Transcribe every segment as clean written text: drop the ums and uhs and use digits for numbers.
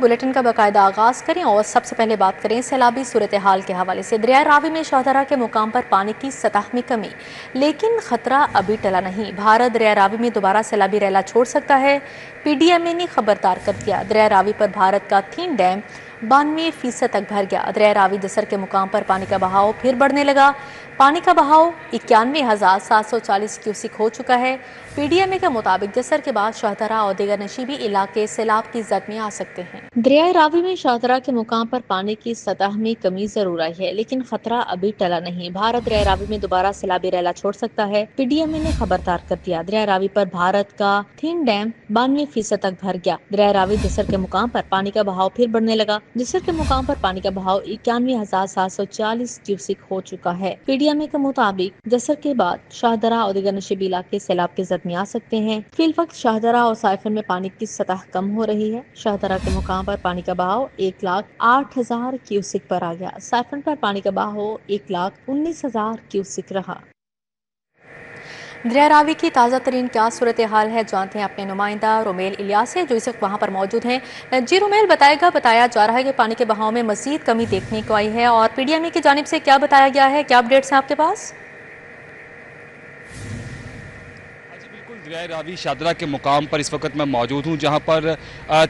Bulletin का बाकायदा आगाज करें और सबसे पहले बात करें सैलाबी सूरत हाल के हवाले से। दरिया रावी में शाहदरा के मुकाम पर पानी की सतह में कमी, लेकिन खतरा अभी टला नहीं। भारत दरिया रावी में दोबारा सैलाबी रैला छोड़ सकता है। PDMA ने खबरदार कर दिया। दरिया रावी पर भारत का 3 डैम 92% तक भर गया। दरिया रावी दसर के मुकाम पर पानी का बहाव फिर बढ़ने लगा। पानी का बहाव 91,740 क्यूसिक हो चुका है। PDMA के मुताबिक दसर के बाद शाहदरा और दीगर नशीबी इलाके सैलाब की जद में आ सकते हैं। दरिया रावी में शाहदरा के मुकाम पर पानी की सतह में कमी जरूर आई है, लेकिन खतरा अभी टला नहीं। भारत दरिया रावी में दोबारा सैलाबी रैला छोड़ सकता है। PDMA ने खबरदार कर दिया। दरिया रावी पर भारत का 3 डैम 92% तक भर गया। दरिया रावी दसर के मुकाम पर पानी का बहाव फिर बढ़ने लगा। दसर के मुकाम पर पानी का बहाव 91,740 क्यूसिक हो चुका है। PDMA के मुताबिक दसर के बाद शाहदरा और दीगर नशीबी इलाके सैलाब के जद में आ सकते हैं। फिल वक्त शाहदरा और साइफन में पानी की सतह कम हो रही है। शाहदरा के मुकाम पर पानी का बहाव 1,08,000 क्यूसिक पर आ गया। साइफन पर पानी का बहाव 1,19,000 क्यूसिक रहा। दरिया रावी की ताज़ा तरीन क्या सूरत हाल है, जानते हैं अपने नुमाइंदा रोमेल इलियास है जो इस वक्त वहाँ पर मौजूद हैं। जी रोमेल, बताया जा रहा है कि पानी के बहाव में मजीद कमी देखने को आई है और PDMA की जानिब से क्या बताया गया है, क्या अपडेट्स हैं आपके पास? दरिया रावी शाहदरा के मुकाम पर इस वक्त मैं मौजूद हूँ, जहाँ पर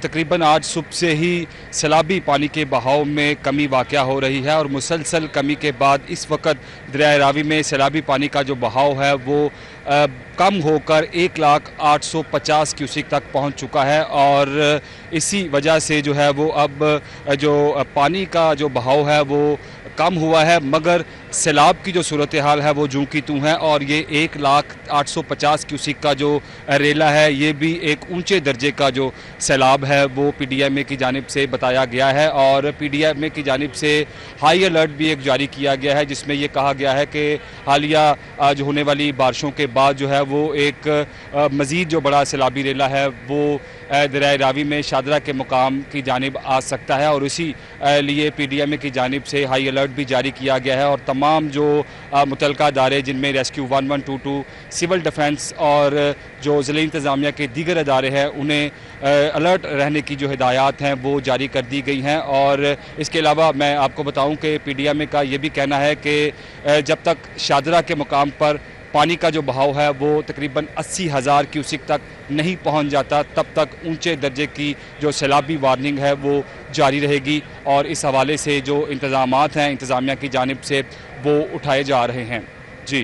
तकरीबन आज सुबह से ही सैलाबी पानी के बहाव में कमी वाक़या हो रही है और मुसलसल कमी के बाद इस वक्त दरिया रावी में सैलाबी पानी का जो बहाव है वो कम होकर 1,08,50 क्यूसिक तक पहुँच चुका है और इसी वजह से जो है वो अब जो पानी का जो बहाव है वो कम हुआ है, मगर सैलाब की जो सूरत हाल है वो जूं की तूं है और ये 1,08,50 क्यूसिक का जो रेला है ये भी एक ऊंचे दर्जे का जो सैलाब है वो PDMA की जानिब से बताया गया है और PDMA की जानिब से हाई अलर्ट भी एक जारी किया गया है, जिसमें ये कहा गया है कि हालिया जो होने वाली बारिशों के बाद जो है वो एक मज़ीद जो बड़ा सैलाबी रेला है वो दरिया रावी में शाहदरा के मुकाम की जानिब आ सकता है और इसी लिए PDMA की जानिब से हाई अलर्ट भी जारी किया गया है और तमाम जो मुतलका अदारे जिनमें रेस्क्यू 1122, सिविल डिफेंस और जो ज़िला इंतज़ामिया के दीगर अदारे हैं उन्हें अलर्ट रहने की जो हिदायत हैं वो जारी कर दी गई हैं। और इसके अलावा मैं आपको बताऊं कि PDMA का ये भी कहना है कि जब तक शाहदरा के मुकाम पर पानी का जो बहाव है वो तकरीबन 80,000 क्यूसिक तक नहीं पहुंच जाता, तब तक ऊंचे दर्जे की जो सैलाबी वार्निंग है वो जारी रहेगी और इस हवाले से जो इंतज़ामात हैं इंतज़ामिया की जानिब से वो उठाए जा रहे हैं। जी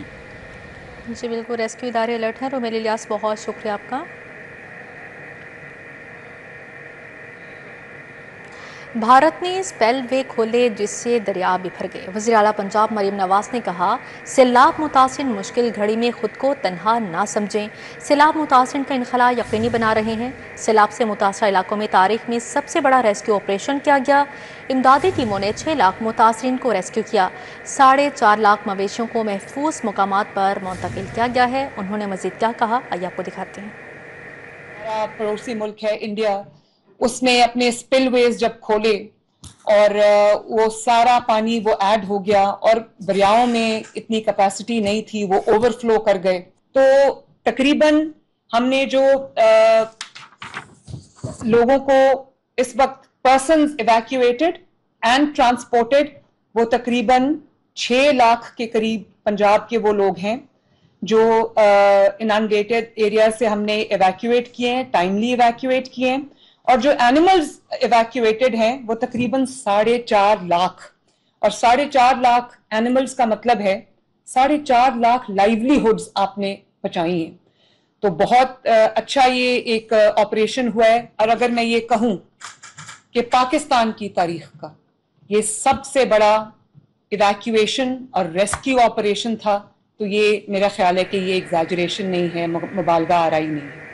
बिल्कुल, रेस्क्यू इदारे अलर्ट हैं। रोमेल इलियास, बहुत शुक्रिया आपका। भारत ने स्पेल वे खोले जिससे दरिया बिखर गए। वज़ीर आला पंजाब मरीम नवाज ने कहा, सैलाब मुतासिर मुश्किल घड़ी में खुद को तन्हा ना समझें। सैलाब मुतासिर का इनखला यकीनी बना रहे हैं। सैलाब से मुतासर इलाकों में तारीख में सबसे बड़ा रेस्क्यू ऑपरेशन किया गया। इमदादी टीमों ने 6 लाख मुतासरीन को रेस्क्यू किया। 4.5 लाख मवेशियों को महफूज मकामात पर मुंतकिल किया गया है। उन्होंने मजीद क्या कहा, आइए आपको दिखाते हैं। हमारा पड़ोसी मुल्क है इंडिया, उसने अपने स्पिलवेज जब खोले और वो सारा पानी वो ऐड हो गया और दरियाओं में इतनी कैपेसिटी नहीं थी, वो ओवरफ्लो कर गए, तो तकरीबन हमने जो लोगों को इस वक्त पर्सन्स इवैक्यूएटेड एंड ट्रांसपोर्टेड वो तकरीबन 6 लाख के करीब पंजाब के वो लोग हैं जो इनंडेटेड एरिया से हमने इवैक्यूएट किए हैं, टाइमली इवैक्यूएट किए हैं। और जो एनिमल्स इवैक्यूएटेड हैं वो तकरीबन 4.5 लाख, और 4.5 लाख एनिमल्स का मतलब है 4.5 लाख लाइवलीहुड्स आपने बचाई हैं। तो बहुत अच्छा ये एक ऑपरेशन हुआ है। और अगर मैं ये कहूं कि पाकिस्तान की तारीख का ये सबसे बड़ा इवैक्यूएशन और रेस्क्यू ऑपरेशन था, तो ये मेरा ख्याल है कि ये एग्जैजरेशन नहीं है, मुबालगा आराई नहीं है।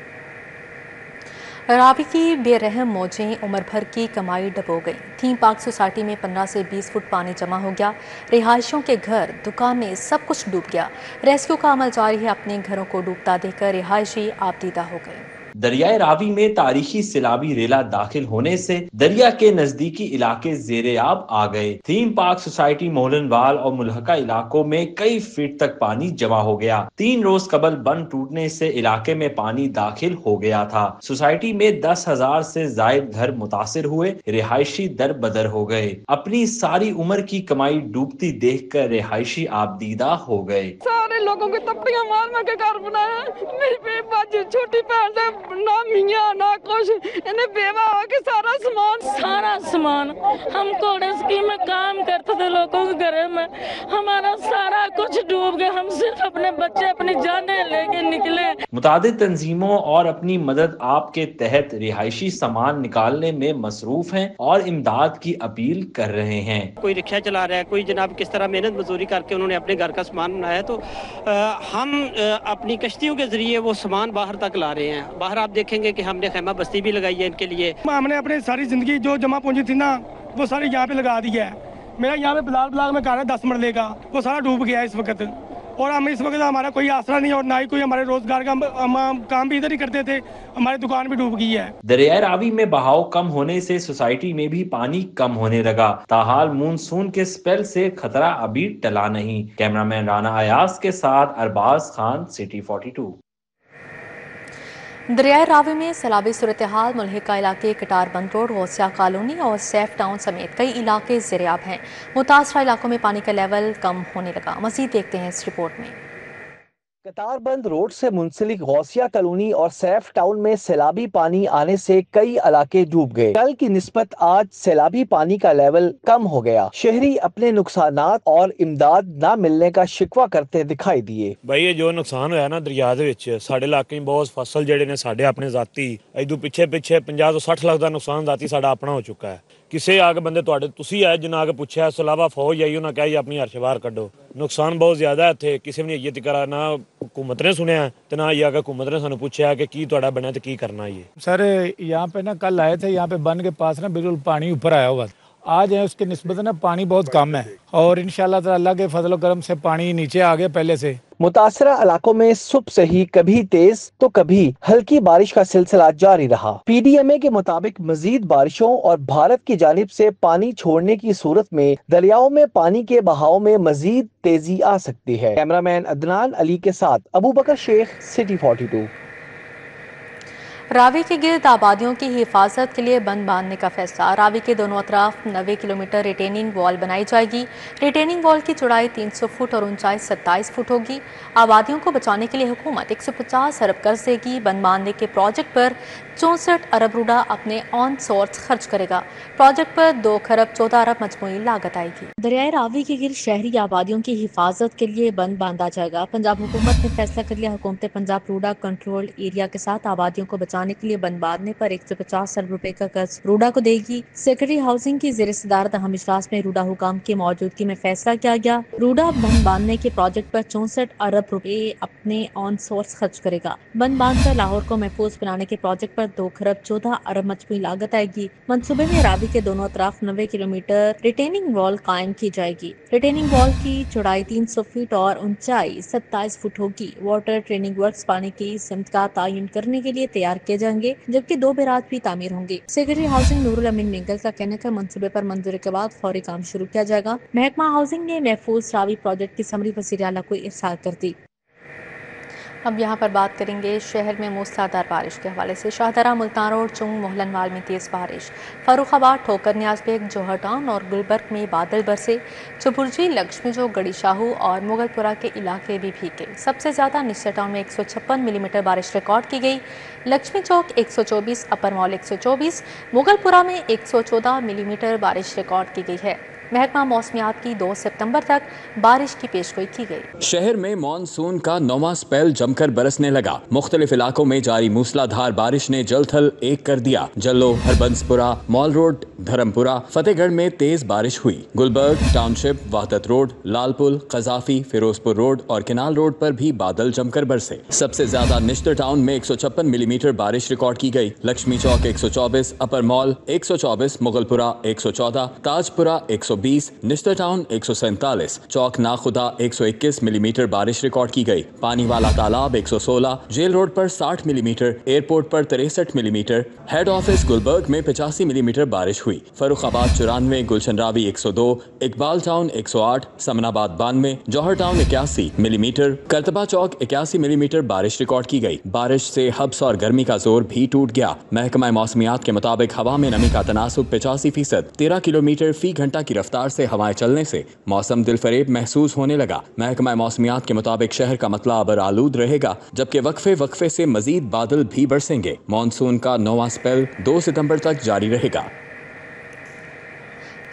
रावी की बेरहम मौजें उम्र भर की कमाई डबो गई। थीम पार्क सोसाइटी में 15 से 20 फुट पानी जमा हो गया। रिहायशियों के घर, दुकानें, सब कुछ डूब गया। रेस्क्यू का अमल जारी है। अपने घरों को डूबता देखकर रिहायशी आपदीदा हो गए। دریائے راوی میں تاریخی سیلابی ریلا داخل ہونے سے دریا کے نزدیکی علاقے زیر آب آ گئے۔ تھیم پارک سوسائٹی مولن وال اور ملحقہ علاقوں میں کئی فٹ تک پانی جمع ہو گیا۔ 3 روز قبل بند ٹوٹنے سے علاقے میں پانی داخل ہو گیا تھا۔ سوسائٹی میں 10,000 سے زائد گھر متاثر ہوئے، رہائشی در بدر ہو گئے۔ اپنی ساری عمر کی کمائی ڈوبتی دیکھ کر رہائشی آبدیدہ ہو گئے۔ سارے لوگوں کو تپڑیاں مار مار کے گھر بنایا، میری بچی چھوٹی بہن سے نہ میاں نہ کچھ، انہیں بیوہ ہو کے سارا سامان ہم کوڑے اسکیم میں کام کرتے تھے لوگوں کے گھر میں، ہمارا سارا کچھ ڈوب گیا، ہم صرف اپنے بچے اپنی جانیں لے کے نکلے۔ متعدد تنظیموں اور اپنی مدد آپ کے تحت رہائشی سامان نکالنے میں مصروف ہیں اور امداد کی اپیل کر رہے ہیں۔ کوئی رکشہ چلا رہا ہے، کوئی جناب کس طرح محنت مزدوری کر کے انہوں نے اپنے گھر کا سامان بنایا، تو ہم اپنی کشتیوں کے ذریعے وہ سامان باہر تک لا رہے ہیں۔ باہر آپ دیکھیں گے کہ ہم نے خیمہ بستی بھی لگائی ہے ان کے لیے۔ ہم نے اپنی ساری زندگی جو جمع پونجی تھی نا وہ ساری یہاں پہ لگا دی ہے۔ میرا یہاں پہ بلاگ میں گھر ہے 10 مرلے کا، وہ سارا ڈوب گیا ہے اس وقت، اور ہم اس وقت ہمارا کوئی آسرا نہیں اور نہ ہی کوئی ہمارے روزگار کا، ہم کام بھی ادھر ہی کرتے تھے، ہماری دکان بھی ڈوب گئی ہے۔ دریائے راوی میں بہاؤ کم ہونے سے سوسائٹی میں بھی پانی کم ہونے لگا، تاحال مونسون کے سپیل سے خطرہ ابھی ٹلا نہیں۔ کیمرامین رانا ایاز کے ساتھ ارباز خان، سٹی 42۔ دریائے راوی میں سیلابی صورتحال، ملحقہ علاقے کٹار بند روڈ، غوثیہ کالونی اور سیف ٹاؤن سمیت کئی علاقے زیر آب ہیں۔ متاثرہ علاقوں میں پانی کا لیول کم ہونے لگا۔ مزید دیکھتے ہیں اس رپورٹ میں۔ کٹار بند روڈ سے منسلک غوثیہ کالونی اور سیف ٹاؤن میں سیلابی پانی آنے سے کئی علاقے ڈوب گئے۔ کل کی نسبت آج سیلابی پانی کا لیول کم ہو گیا۔ شہری اپنے نقصانات اور امداد نہ ملنے کا شکوہ کرتے دکھائی دیے۔ بھائی جو نقصان ہوا نا دریا دے وچ، ساڈے علاقے میں بہت فصل جڑے نے ساڈے اپنے ذاتی ایدو پیچھے 50 ਤੋਂ 60 ਲੱਖ ਦਾ ਨੁਕਸਾਨ ذاتی ਸਾਡਾ ਆਪਣਾ ਹੋ ਚੁੱਕਾ ਹੈ۔ ਕਿਸੇ ਆ ਕੇ ਬੰਦੇ ਤੁਹਾਡੇ ਤੁਸੀਂ ਆਏ ਜਿਨ੍ਹਾਂ ਆ ਕੇ ਪੁੱਛਿਆ, ਇਸ ਤੋਂ ਇਲਾਵਾ ਫੌਜ ਆਈ, ਉਹਨਾਂ ਕਿਹਾ ਜੀ ਆਪਣੀ ਹਰਸ਼ ਬਾਹਰ ਕੱਢੋ। ਨੁਕਸਾਨ ਬਹੁਤ ਜ਼ਿਆਦਾ ਹੈ ਇੱਥੇ, ਕਿਸੇ ਵੀ ਨਹੀਂ ਤੱਕ ਨਾ हुकूमत ने सुनया तो ना ये हुकूमत ने सानू पूछा कि की तुहाडा बनया तो की करना ये। सर यहाँ पे ना कल आए थे, यहाँ पे बन के पास ना बिल्कुल पानी ऊपर आया हुआ, आज है उसके निस्बत ना पानी बहुत कम है और इंशाल्लाह ताला अल्लाह के फजल करम से पानी नीचे आ गया पहले से। मुतासरा इलाकों में सुबह से ही कभी तेज तो कभी हल्की बारिश का सिलसिला जारी रहा। PDMA के मुताबिक मजीद बारिशों और भारत की जानिब से पानी छोड़ने की सूरत में दरियाओं में पानी के बहाव में मजीद तेजी आ सकती है। कैमरामैन अदनान अली के साथ अबू बकर शेख, सिटी 42। راوی کے گرد آبادیوں کی حفاظت کے لیے بند باندھنے کا فیصلہ۔ راوی کے دونوں اطراف 90 کلومیٹر ریٹیننگ وال بنائی جائے گی۔ ریٹیننگ وال کی چوڑائی 300 فٹ اور اونچائی 27 فٹ ہوگی۔ آبادیوں کو بچانے کے لیے حکومت 150 ارب قرض دے گی۔ بند باندھنے کے پروجیکٹ پر 64 ارب روڈا اپنے آن سورس خرچ کرے گا۔ پروجیکٹ پر 2 کھرب 14 ارب مجموعی لاگت آئے گی۔ دریائے راوی کے گرد شہری آبادیوں کی حفاظت کے لیے بند باندھا جائے گا۔ پنجاب حکومت نے فیصلہ کر لیا، حکومت پنجاب روڈا کنٹرول ایریا کے ساتھ آبادیوں کو بچانے کے لیے بند باندھنے پر 150 ارب روپے کا قرض روڈا کو دے گی۔ سیکرٹری ہاؤسنگ کی زیر صدارت اہم اجلاس میں روڈا حکام کی موجودگی میں فیصلہ کیا گیا۔ روڈا بند باندھنے کے پروجیکٹ پر 64 ارب روپے اپنے آن سورس خرچ کرے گا۔ بند باندھ کر لاہور کو محفوظ بنانے کے پروجیکٹ پر 2 کھرب 14 ارب مجموعی لاگت آئے گی۔ منصوبے میں راوی کے دونوں اطراف 90 کلومیٹر ریٹیننگ وال قائم کی جائے گی۔ ریٹیننگ وال کی چوڑائی 300 فٹ اور اونچائی 27 فٹ ہوگی۔ واٹر ٹریننگ ورکس پانی کی سمت کا تعین کرنے کے لیے تیار کیے جائیں گے، جبکہ 2 بیراج بھی تعمیر ہوں گے۔ سیکرٹری ہاؤسنگ نور الامین مینگل کا کہنا ہے کہ منصوبے پر منظوری کے بعد فوری کام شروع کیا جائے گا۔ محکمہ ہاؤسنگ نے محفوظ راوی پروجیکٹ کی سمری وزیر اعلیٰ کو ارسال کر دی۔ اب یہاں پر بات کریں گے شہر میں موسلادھار بارش کے حوالے سے۔ شاہدرہ، ملتان روڈ، چنگ، موہلن وال میں تیز بارش۔ فاروق آباد، ٹھوکر نیاز بیگ، جوہر ٹاؤن اور گلبرگ میں بادل برسے۔ چپرجی، لکشمی چوک، گڑی شاہو اور مغل پورہ کے علاقے بھی بھیگے۔ سب سے زیادہ نشتر ٹاؤن میں 156 ملی میٹر بارش ریکارڈ کی گئی۔ لکشمی چوک 124، اپر مال 124، مغل پورہ میں 114 ملی میٹر بارش ریکارڈ کی گئی ہے۔ محکمہ موسمیات کی 2 ستمبر تک بارش کی پیشگوئی کی گئی۔ شہر میں مانسون کا 9واں سپیل جم کر برسنے لگا۔ مختلف علاقوں میں جاری موسلادھار بارش نے جل تھل ایک کر دیا۔ جلو، ہربنس پورہ، مال روڈ، धर्मपुरा फतेहगढ़ में तेज बारिश हुई। Gulberg township, Wahdat road, Lalpul, Gaddafi, Ferozepur road और किनाल रोड पर भी बादल जमकर बरसे। सबसे ज्यादा निश्तर टाउन में 156 मिलीमीटर बारिश रिकॉर्ड की गई। लक्ष्मी चौक 124, अपर मॉल 124, मुगलपुरा 114, ताजपुरा 120, निश्तर टाउन 147, चौक नाखुदा 121 मिलीमीटर बारिश रिकॉर्ड की गई। पानी वाला तालाब 116, जेल रोड पर 60 मिलीमीटर, एयरपोर्ट पर 63 मिलीमीटर, हेड ऑफिस गुलबर्ग में 85 मिलीमीटर बारिश हुई। फर्रुखाबाद 94, गुलशन रावी 102, इकबाल टाउन 108, समनाबाद 92, जौहर टाउन 81 मिलीमीटर, करतबा चौक 81 मिलीमीटर बारिश रिकॉर्ड की गई। बारिश से हब्स और गर्मी का जोर भी टूट गया। महकमा मौसमियात के मुताबिक हवा में नमी का तनासुब 85%, 13 किलोमीटर फी घंटा की रफ्तार से हवाएं चलने से मौसम दिलफरेब महसूस होने लगा। महकमा मौसमियात के मुताबिक शहर का मतला अबर आलूद रहेगा, जबकि वक्फे से मजीद बादल भी बरसेंगे। मानसून का 9वां स्पेल 2 सितंबर तक जारी रहेगा।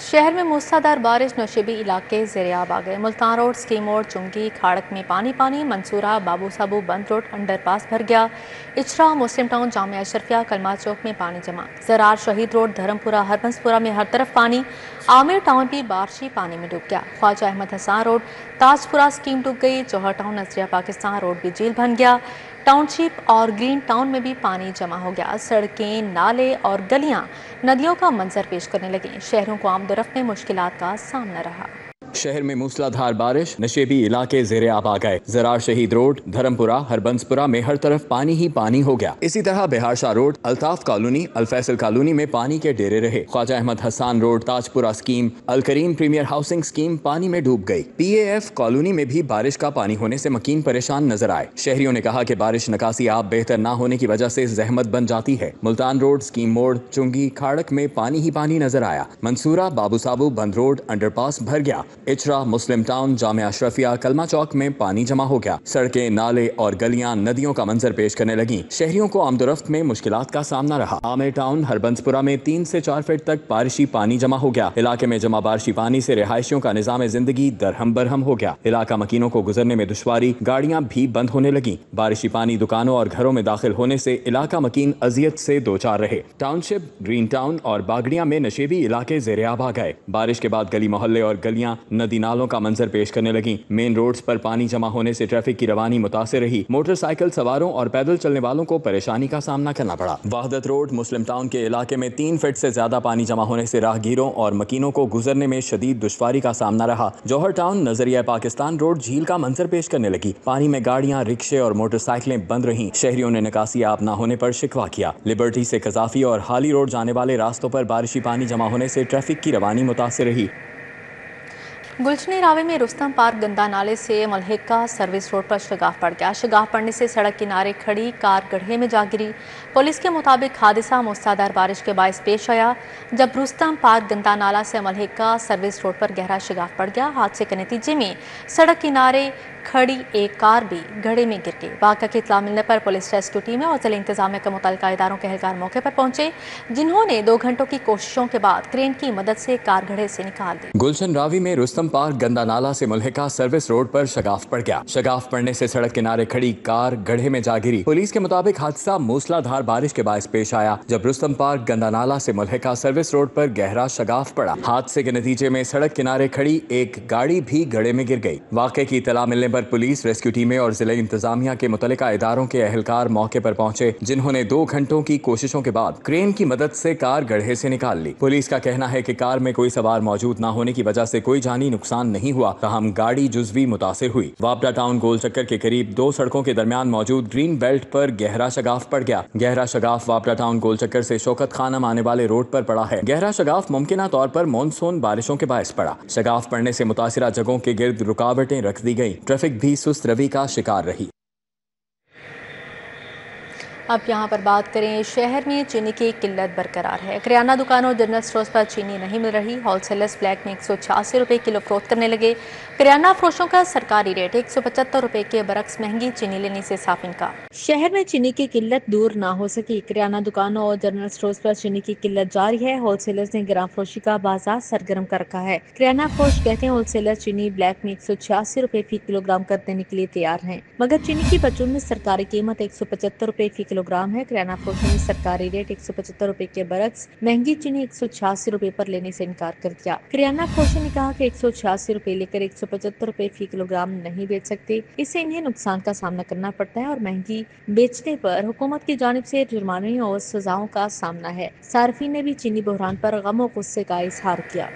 शहर में मूसलाधार बारिश नौशेबी इलाके ज़ेरे-आब आ गए। मुल्तान रोड, स्कीम रोड, चुंगी, खाड़क में पानी, मंसूरा, बाबू साबू, बंद रोड, अंडरपास भर गया। इचरा, मुस्लिम टाउन, जामिया अशरफिया, कलमा चौक में पानी जमा। जरार, शहीद रोड, धर्मपुरा, हरबंसपुरा में हर तरफ पानी। आमिर टाउन भी बारिशी पानी में डूब गया। ख्वाजा अहमद हसान रोड, ताजपुरा स्कीम डूब गई। जौहर टाउन, नजरिया पाकिस्तान रोड भी झील बन गया। टाउनशिप और ग्रीन टाउन में भी पानी जमा हो गया। सड़कें, नाले और गलियां नदियों का मंजर पेश करने लगी। शहरों को आमदोरफ्त में मुश्किलात का सामना रहा। शहर में मूसलाधार बारिश, नशेबी इलाके ज़ेरे-आब आ गए। जरार, शहीद रोड, धर्मपुरा, हरबंसपुरा में हर तरफ पानी ही पानी हो गया। इसी तरह बिहारशाह रोड, अल्ताफ कॉलोनी, अलफैसल कॉलोनी में पानी के डेरे रहे। ख्वाजा अहमद हसान रोड, ताजपुरा स्कीम, अल करीम प्रीमियर हाउसिंग स्कीम पानी में डूब गई। PAF कॉलोनी में भी बारिश का पानी होने से मकीन परेशान नजर आए। शहरियों ने कहा कि बारिश नकासी आप बेहतर न होने की वजह से जहमत बन जाती है। मुल्तान रोड, स्कीम मोड़, चुंगी, खाड़क में पानी ही पानी नजर आया। मंसूरा, बाबू साबू, बंद रोड, अंडरपास भर गया। इचरा, मुस्लिम टाउन, जामिया अशरफिया, कलमा चौक में पानी जमा हो गया। सड़कें, नाले और गलियां नदियों का मंजर पेश करने लगी। शहरियों को आमदोरफ्त में मुश्किलात का सामना रहा। आमिर टाउन, हरबंसपुरा में 3 से 4 फीट तक बारिशी पानी जमा हो गया। इलाके में जमा बारिशी पानी से रिहायशियों का निजाम जिंदगी दरहम बरहम हो गया। इलाका मकीनों को गुजरने में दुश्वारी, गाड़ियां भी बंद होने लगी। बारिशी पानी दुकानों और घरों में दाखिल होने से इलाका मकीन अजियत से दो चार रहे। टाउनशिप, ग्रीन टाउन और बागड़िया में नशेबी इलाके ज़ेरे-आब आ गए। बारिश के बाद गली मोहल्ले और गलियां नदी नालों का मंजर पेश करने लगी। मेन रोड्स पर पानी जमा होने से ट्रैफिक की रवानी मुतासिर रही। मोटरसाइकिल सवारों और पैदल चलने वालों को परेशानी का सामना करना पड़ा। वहदत रोड, मुस्लिम टाउन के इलाके में 3 फीट से ज्यादा पानी जमा होने से राहगीरों और मकीनों को गुजरने में शदीद दुश्वारी का सामना रहा। जौहर टाउन, नजरिया पाकिस्तान रोड झील का मंजर पेश करने लगी। पानी में गाड़ियां, रिक्शे और मोटरसाइकिलें बंद रहीं। शहरियों ने निकासी आप न होने पर शिकवा किया। लिबर्टी से कजाफी और हाली रोड जाने वाले रास्तों पर बारिशी पानी जमा होने से ट्रैफिक की रवानी मुतासिर रही। गुलशनी रावी में रुस्तम पार्क गंदा नाले से मलहिका सर्विस रोड पर शगाफ पड़ गया। शगाफ पड़ने से सड़क किनारे खड़ी कार गड्ढे में जा गिरी। पुलिस के मुताबिक हादसा मूसलाधार बारिश के बायस पेश आया, जब रुस्तम पार्क गंदा नाला से मलहिका सर्विस रोड पर गहरा शगाफ पड़ गया। हादसे के नतीजे में सड़क किनारे खड़ी एक कार भी गड्ढे में गिर गई। वाक़या की इत्तला मिलने पर पुलिस रेस्क्यू टीमें और जिला इंतजामिया के मुतल्लिका इदारों के एहलकार मौके पर पहुंचे, जिन्होंने 2 घंटों की कोशिशों के बाद क्रेन की मदद से कार गड्ढे से निकाल दी। गुलशन रावी में रुस्तम पार्क गंदा नाला से मुल्हिका सर्विस रोड पर शगाफ पड़ गया। शगाफ पड़ने से सड़क किनारे खड़ी कार गड्ढे में जा गिरी। पुलिस के मुताबिक हादसा मूसलाधार बारिश के बायस पेश आया, जब रुस्तम पार्क गंदा नाला से मुल्हिका सर्विस रोड पर गहरा शगाफ पड़ा। हादसे के नतीजे में सड़क किनारे खड़ी एक गाड़ी भी गड्ढे में गिर गई। वाक़े की इत्तला मिलने पर पुलिस, रेस्क्यू टीमें और जिला इंतजामिया के मुतल्लिका इदारों के एहलकार मौके पर पहुंचे, जिन्होंने 2 घंटों की कोशिशों के बाद क्रेन की मदद से कार गड्ढे से निकाल ली। पुलिस का कहना है कि कार में कोई सवार मौजूद न होने की वजह से कोई जानी नुकसान नहीं हुआ, तहम गाड़ी जुज़वी मुतासिर हुई। वापडा टाउन गोल चक्कर के करीब 2 सड़कों के दरमियान मौजूद ग्रीन बेल्ट पर गहरा शगाफ पड़ गया। गहरा शगाफ वापडा टाउन गोल चक्कर से शौकत खानम आने वाले रोड पर पड़ा है। गहरा शगाफ मुमकिना तौर पर मानसून बारिशों के बायस पड़ा। शगाफ पड़ने से मुतासिरा जगहों के गिर्द रुकावटें रख दी गई। ट्रैफिक भी सुस्त रवि का शिकार रही। अब यहाँ पर बात करें, शहर में चीनी की किल्लत बरकरार है। किराना दुकानों, जनरल स्टोर्स पर चीनी नहीं मिल रही। होलसेलर्स ब्लैक में 186 रुपये किलो फरोख्त करने लगे। किराना फरोशों का सरकारी रेट 175 रुपये के बरक्स महंगी चीनी लेने से साफ इनकार। शहर में चीनी की किल्लत दूर ना हो सकी। किराना दुकानों और जनरल स्टोर्स पर चीनी की किल्लत जारी है। होलसेलर्स ने गिराम फरोशी का बाजार सरगर्म कर रखा है। किराना फरोश कहते हैं होलसेलर चीनी ब्लैक में 186 रुपये फी किलोग्राम कर देने के लिए तैयार है, मगर चीनी की परचून में सरकारी कीमत 175 रुपये फी किलो किलो ग्राम है। किराना फरोशों ने सरकारी रेट 175 रुपए के बरक्स महंगी चीनी 186 रुपए पर लेने से इनकार कर दिया। किराना फरोशों ने कहा कि 186 रुपए लेकर 175 रुपए फी किलोग्राम नहीं बेच सकते, इससे इन्हें नुकसान का सामना करना पड़ता है और महंगी बेचने पर हुकूमत की जानिब से जुर्माने और सजाओं का सामना है। सार्फिन ने भी चीनी बहरान पर गम और गुस्से का इजहार किया।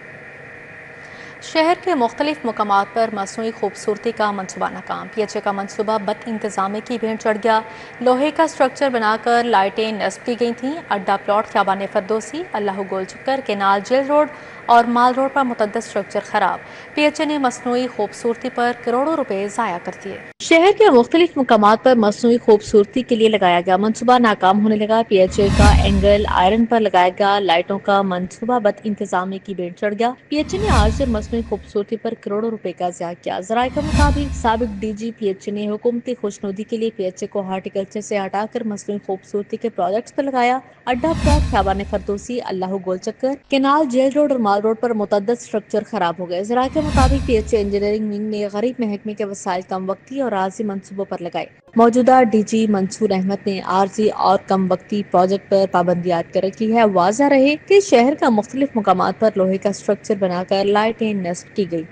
शहर के मुख्तलिफ मकामात पर मसनूई खूबसूरती का मनसूबा नाकाम। PHA का मनसूबा बद इंतजामी की भेंट चढ़ गया। लोहे का स्ट्रक्चर बनाकर लाइटें नस्ब की गई थीं। अड्डा प्लॉट ख्याबान फरदोसी, अल्लाह गोल चक्कर, केनाल जेल रोड और माल रोड पर मुतअद्दिद स्ट्रक्चर खराब। PHA ने मसनूई खूबसूरती पर करोड़ों रुपए ज़ाया कर दिए। शहर के मुख्तलिफ मकामात पर मसनूई खूबसूरती के लिए लगाया गया मनसूबा नाकाम होने लगा। PHA का एंगल आयरन पर लगाया गया लाइटों का मनसूबा बद इंतजामी की भेंट चढ़ गया। PHA ने आज से मसनूई खूबसूरती पर करोड़ों रुपए का ज़ाया किया। ज़राए के मुताबिक साबिक DG PHA ने हुकूमती खुशनुदी के लिए PHA को हार्टिकल्चर से हटाकर मसनूई खूबसूरती के प्रोजेक्ट्स पर लगाया। अड्डा प्लॉट ख्याबान फरदोसी, अल्लाह गोल चक्कर, केनाल जेल रोड और माल रोड पर मुतअद्दिद स्ट्रक्चर खराब हो गए। ज़राए के मुताबिक PHA इंजीनियरिंग विंग ने गरीब महकमे के वसाइल कम वक्ती और आर्जी मंसूबों पर लगाए। मौजूदा DG मंसूर अहमद ने आर्जी और कम वक्ती प्रोजेक्ट पर पाबंदी आयद कर रखी है। वाज़ह रहे कि शहर का मुख्तलिफ मकामात पर लोहे का स्ट्रक्चर बनाकर लाइटें नस्ब की गई।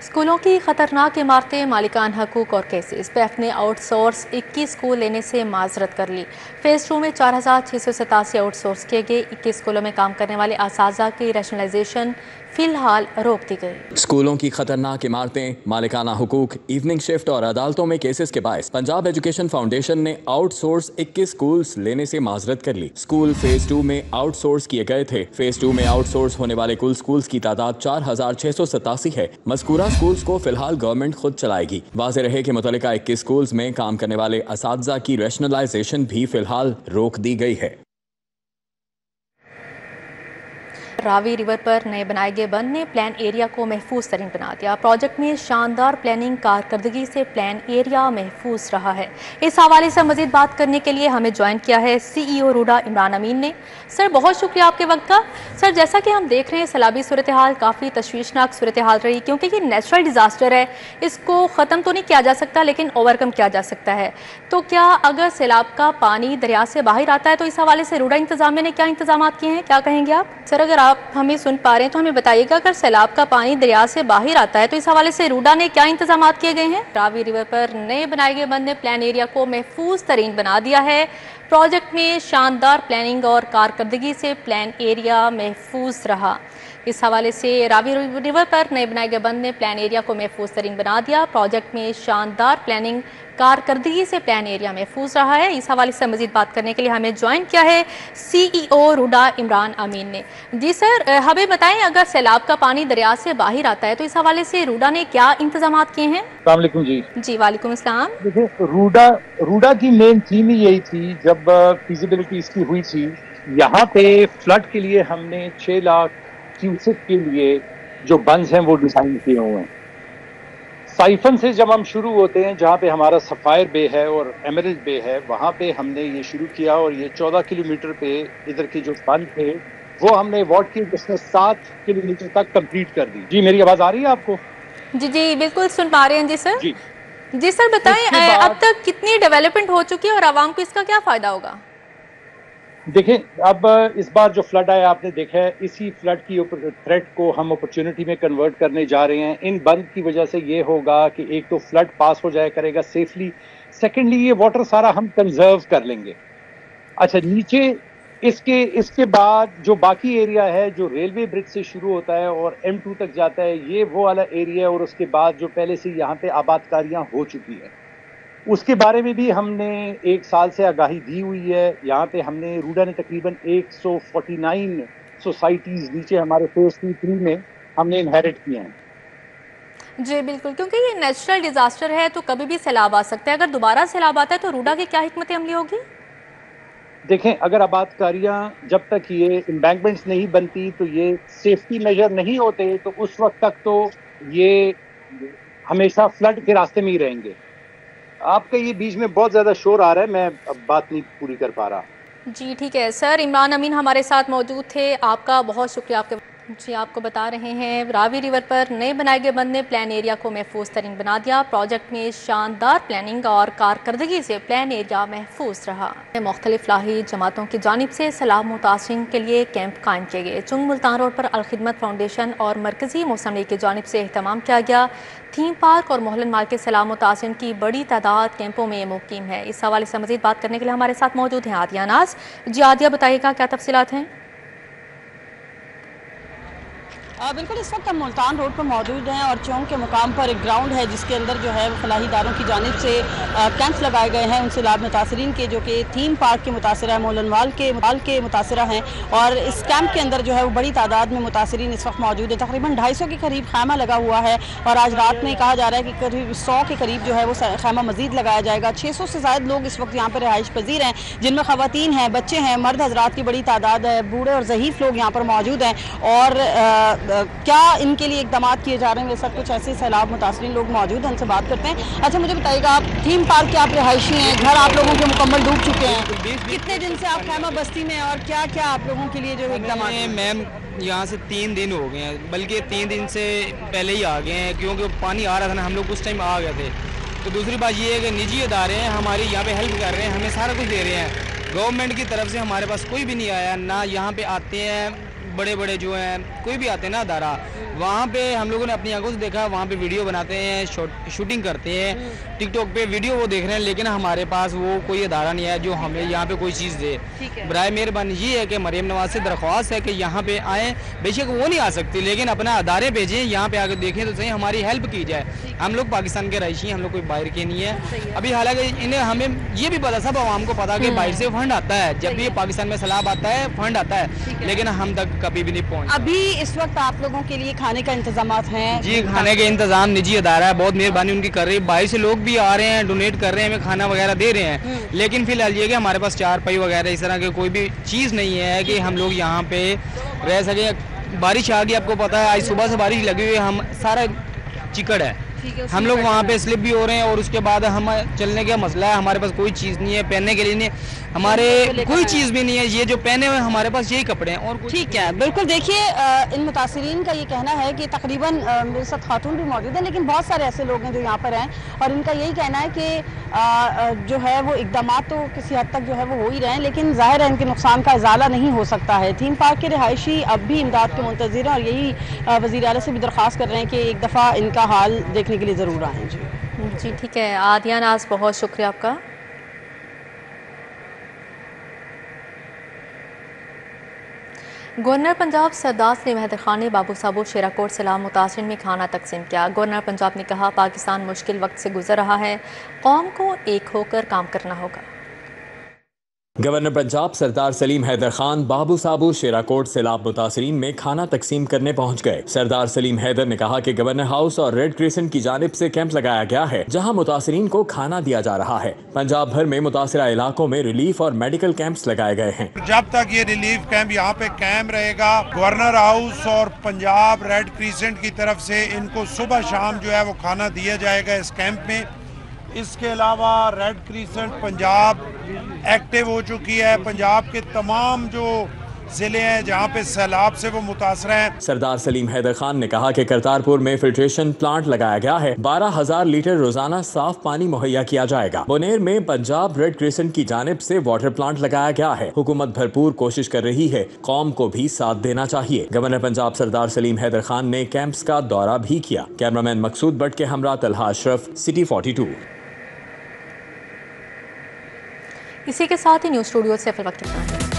स्कूलों की खतरनाक इमारतें, मालिकान हकूक और केसेस। PF ने आउटसोर्स 21 स्कूल लेने से माजरत कर ली। फेज 2 में 4687 आउटसोर्स किए गए। 21 स्कूलों में काम करने वाले असातिज़ा की रैशनलाइजेशन फिलहाल रोक दी गई। स्कूलों की खतरनाक इमारतें, मालिकाना हुकूक, इवनिंग शिफ्ट और अदालतों में केसेस के बायस पंजाब एजुकेशन फाउंडेशन ने आउटसोर्स 21 स्कूल्स लेने से माजरत कर ली। स्कूल फेज 2 में आउटसोर्स किए गए थे। फेज 2 में आउटसोर्स होने वाले कुल स्कूल्स की तादाद 4687 है। मज़कूरा स्कूल्स को फिलहाल गवर्नमेंट खुद चलाएगी। वाज़ेह रहे कि मुतल्लिका 21 स्कूल्स में काम करने वाले असातिज़ा की रैशनलाइजेशन भी फिलहाल रोक दी गई है। रावी रिवर पर नए बनाए गए बंद ने प्लान एरिया को महफूज तरीन बना दिया। प्रोजेक्ट में शानदार प्लानिंग कारकर्दगी से प्लान एरिया महफूज रहा है। इस हवाले से मजीद बात करने के लिए हमें ज्वाइन किया है CEO रूडा इमरान अमीन ने। सर, बहुत शुक्रिया आपके वक्त का। सर, जैसा कि हम देख रहे हैं सैलाबी सूरत हाल काफ़ी तशवीशनाक सूरत हाल रही, क्योंकि ये नेचुरल डिज़ास्टर है, इसको ख़त्म तो नहीं किया जा सकता लेकिन ओवरकम किया जा सकता है। तो क्या अगर सैलाब का पानी दरिया से बाहर आता है तो इस हवाले से रूडा इंतजामिया ने क्या इंतजाम किए हैं, क्या कहेंगे आप? सर, अगर आप हमें सुन पा रहे हैं तो हमें बताइएगा, अगर सैलाब का पानी दरिया से बाहर आता है तो इस हवाले से रूडा ने क्या इंतजाम किए गए हैं? रावी रिवर पर नए बनाए गए बंद ने प्लान एरिया को महफूज तरीन बना दिया है। प्रोजेक्ट में शानदार प्लानिंग और कारकर्दगी से प्लान एरिया महफूज रहा। इस हवाले से रावी रिवर पर नए बनाए गए बंद ने प्लान एरिया को महफूज तरीन बना दिया। प्रोजेक्ट में शानदार प्लानिंग कारकर्दगी से प्लान एरिया महफूज रहा है। इस हवाले से मजीद बात करने के लिए हमें ज्वाइन किया है CEO रूडा इमरान अमीन ने। जी सर, हमें बताएं, अगर सैलाब का पानी दरिया से बाहर आता है तो इस हवाले से रूडा ने क्या इंतजाम किए हैं? अस्सलाम वालेकुम जी। जी वालेकुम अस्सलाम। देखिए, रूडा की मेन थीम ही यही थी। जब फिजिबिलिटी इसकी हुई थी, यहाँ पे फ्लड के लिए हमने 6 लाख क्यूसेक के लिए जो बंद हैं वो डिजाइन किए हुए हैं। साइफन से जब हम शुरू होते हैं, जहाँ पे हमारा सफायर बे है और एमरल्ड बे है, वहाँ पे हमने ये शुरू किया और ये 14 किलोमीटर पे इधर के जो बंद थे वो हमने वॉट की, जिसमें 7 किलोमीटर तक कंप्लीट कर दी। जी, मेरी आवाज आ रही है आपको? जी जी बिल्कुल सुन पा रहे हैं। जी सर। जी सर, बताएं अब तक कितनी डेवलपमेंट हो चुकी है और आवाम को इसका क्या फायदा होगा? देखें, अब इस बार जो फ्लड आया आपने देखा है, इसी फ्लड की थ्रेट को हम अपॉर्चुनिटी में कन्वर्ट करने जा रहे हैं। इन बंद की वजह से ये होगा कि एक तो फ्लड पास हो जाया करेगा सेफली, सेकेंडली ये वाटर सारा हम कंजर्व कर लेंगे। अच्छा, नीचे इसके बाद जो बाकी एरिया है जो रेलवे ब्रिज से शुरू होता है और M2 तक जाता है, ये वो वाला एरिया, और उसके बाद जो पहले से यहाँ पे आबादकारियाँ हो चुकी है उसके बारे में भी हमने 1 साल से आगाही दी हुई है। यहाँ पे हमने रूडा ने तकरीबन 149 सोसाइटीज नीचे हमारे फेज 3 में हमने इनहेरिट किए हैं। जी बिल्कुल, क्योंकि ये नेचुरल डिजास्टर है तो कभी भी सैलाब आ सकता है। अगर दोबारा सैलाब आता है तो रूडा की क्या हिकमत अमली होगी? देखें, अगर आबादकारियाँ जब तक ये एम्बैंकमेंट्स नहीं बनती तो ये सेफ्टी मेजर नहीं होते, तो उस वक्त तक तो ये हमेशा फ्लड के रास्ते में ही रहेंगे। आपका ये बीच में बहुत ज्यादा शोर आ रहा है, मैं अब बात नहीं पूरी कर पा रहा। जी ठीक है सर, इमरान अमीन हमारे साथ मौजूद थे, आपका बहुत शुक्रिया आपके جی آپ کو بتا رہے ہیں راوی ریور پر نئے بنائے گئے بند نے پلان ایریا کو محفوظ ترین بنا دیا. پروجیکٹ میں شاندار پلاننگ اور کارکردگی سے پلان ایریا محفوظ رہا. مختلف لاہی جماعتوں کی جانب سے سیلاب متاثرین کے لیے کیمپ قائم کیے گئے. چنگ ملتان روڈ پر الخدمت فاؤنڈیشن اور مرکزی موسم لیگ کی جانب سے اہتمام کیا گیا. تھیم پارک اور مہلن مال کے سیلاب متاثرین کی بڑی تعداد کیمپوں میں مقیم ہے. اس حوالے سے مزید بات کرنے کے لیے ہمارے ساتھ موجود ہیں عادیہ ناز. جی عادیہ بتائیے گا کیا تفصیلات ہیں؟ بالکل اس وقت ہم ملتان روڈ پر موجود ہیں اور چونک کے مقام پر ایک گراؤنڈ ہے جس کے اندر جو ہے فلاحی اداروں کی جانب سے کیمپس لگائے گئے ہیں ان سیلاب متاثرین کے جو کہ تھیم پارک کے متاثرہ ہیں, مولن وال کے متاثرہ ہیں. اور اس کیمپ کے اندر جو ہے وہ بڑی تعداد میں متاثرین اس وقت موجود ہیں. تقریباً 250 کے قریب خیمہ لگا ہوا ہے اور آج رات میں کہا جا رہا ہے کہ قریب 100 کے قریب جو ہے وہ خیمہ مزید لگایا جائے گا. 600 سے زائد لوگ اس وقت یہاں پر رہائش پذیر ہیں جن میں خواتین ہیں, بچے ہیں, مرد حضرات کی بڑی تعداد ہے, بوڑھے اور ضعیف لوگ یہاں پر موجود ہیں. اور کیا ان کے لیے اقدامات کیے جا رہے ہیں, سب کچھ ایسے سیلاب متاثرین لوگ موجود ہیں, ان سے بات کرتے ہیں. اچھا مجھے بتائیے گا, آپ تھیم پارک کے آپ رہائشی ہیں, گھر آپ لوگوں کے مکمل ڈوب چکے ہیں, کتنے دن سے آپ خیمہ بستی میں اور کیا کیا آپ لوگوں کے لیے جو اقدامات ہیں؟ میم یہاں سے 3 دن ہو گئے ہیں, بلکہ 3 دن سے پہلے ہی آ گئے ہیں کیونکہ پانی آ رہا تھا نا, ہم لوگ اس ٹائم آ گئے تھے. تو دوسری بات یہ ہے کہ نجی ادارے ہیں ہماری یہاں پہ ہیلپ کر رہے ہیں, ہمیں سارا کچھ دے رہے ہیں. گورنمنٹ کی طرف سے ہمارے پاس کوئی بھی نہیں آیا, نہ یہاں پہ آتے ہیں بڑے بڑے جو ہیں کوئی بھی آتے ہیں نا ادارہ. وہاں پہ ہم لوگوں نے اپنی آنکھوں سے دیکھا, وہاں پہ ویڈیو بناتے ہیں, شوٹنگ کرتے ہیں, ٹک ٹاک پہ ویڈیو وہ دیکھ رہے ہیں, لیکن ہمارے پاس وہ کوئی ادارہ نہیں ہے جو ہمیں یہاں پہ کوئی چیز دے. برائے مہربانی یہ ہے کہ مریم نواز سے درخواست ہے کہ یہاں پہ آئیں. بے شک وہ نہیں آ سکتی لیکن اپنا ادارے بھیجیں, یہاں پہ آ کے دیکھیں تو صحیح, ہماری ہیلپ کی جائے. ہم لوگ پاکستان کے رہائشی ہیں, ہم لوگ کوئی باہر کے نہیں ہیں. ابھی حالانکہ انہیں ہمیں یہ بھی پتا, سب عوام کو پتا کہ باہر سے فنڈ آتا ہے, جب بھی پاکستان میں سیلاب آتا ہے فنڈ آتا ہے, لیکن ہم تک کبھی بھی نہیں پہنچا. ابھی اس وقت آپ لوگوں کے لیے کھانے کا انتظامات ہیں؟ جی کھانے کے انتظام نجی ادارہ ہے, بہت مہربانی ان کی کر رہی ہے. باہر سے لوگ بھی آ رہے ہیں, ڈونیٹ کر رہے ہیں, ہمیں کھانا وغیرہ دے رہے ہیں. لیکن فی الحال یہ کہ ہمارے پاس چارپائی وغیرہ اس طرح کی کوئی بھی چیز نہیں ہے کہ ہم لوگ یہاں پہ رہ سکیں. بارش آ گئی, آپ کو پتا ہے آج صبح سے بارش لگی ہوئی ہے, ہم سارا چکڑ ہے, ہم لوگ وہاں پہ سلپ بھی ہو رہے ہیں. اور اس کے بعد ہم چلنے کا مسئلہ ہے, ہمارے پاس کوئی چیز نہیں ہے پہننے کے لیے, نہیں ہمارے کوئی چیز بھی نہیں ہے. یہ جو پہنے ہوئے ہمارے پاس یہی کپڑے ہیں. اور ٹھیک ہے, بالکل. دیکھیے ان متاثرین کا یہ کہنا ہے کہ تقریباً میرے ساتھ خاتون بھی موجود ہیں, لیکن بہت سارے ایسے لوگ ہیں جو یہاں پر ہیں اور ان کا یہی کہنا ہے کہ جو ہے وہ اقدامات تو کسی حد تک جو ہے وہ ہو ہی رہے ہیں, لیکن ظاہر ہے ان کے نقصان کا ازالہ نہیں ہو سکتا ہے. تھیم پارک کے رہائشی اب بھی امداد کے منتظر ہیں اور یہی وزیر اعلیٰ سے بھی درخواست کر رہے ہیں کہ ایک دفعہ ان کا حال دیکھنے کے لیے ضرور آئیں. جی ٹھیک ہے عادیہ ناز, بہت شکریہ آپ کا. گورنر پنجاب سردار سلیم حیدر خان نے بابو صابو شیرا کوٹ سیلاب متاثرین میں کھانا تقسیم کیا. گورنر پنجاب نے کہا پاکستان مشکل وقت سے گزر رہا ہے, قوم کو ایک ہو کر کام کرنا ہوگا. گورنر پنجاب سردار سلیم حیدر خان بابو صابو شیرا کوٹ سیلاب متاثرین میں کھانا تقسیم کرنے پہنچ گئے. سردار سلیم حیدر نے کہا کہ گورنر ہاؤس اور ریڈ کریسنٹ کی جانب سے کیمپ لگایا گیا ہے جہاں متاثرین کو کھانا دیا جا رہا ہے. پنجاب بھر میں متاثرہ علاقوں میں ریلیف اور میڈیکل کیمپس لگائے گئے ہیں. جب تک یہ ریلیف کیمپ یہاں پہ قائم رہے گا, گورنر ہاؤس اور پنجاب ریڈ کریسنٹ کی طرف سے ان کو صبح شام جو ہے وہ کھانا دیا جائے گا اس کیمپ میں. اس کے علاوہ ریڈ کریسنٹ پنجاب ایکٹیو ہو چکی ہے. پنجاب کے تمام جو ضلع ہیں جہاں پہ سیلاب سے وہ متاثر ہیں. سردار سلیم حیدر خان نے کہا کہ کرتارپور میں فلٹریشن پلانٹ لگایا گیا ہے, 12,000 لیٹر روزانہ صاف پانی مہیا کیا جائے گا. بونیر میں پنجاب ریڈ کریسنٹ کی جانب سے واٹر پلانٹ لگایا گیا ہے. حکومت بھرپور کوشش کر رہی ہے, قوم کو بھی ساتھ دینا چاہیے. گورنر پنجاب سردار سلیم حیدر خان نے کیمپس کا دورہ بھی کیا. کیمرامین مقصود بٹ کے ہمراہ طلحہ اشرف, سٹی 42. اسی کے ساتھ ہی نیوز اسٹوڈیو سے فی الوقت اتنا ہے.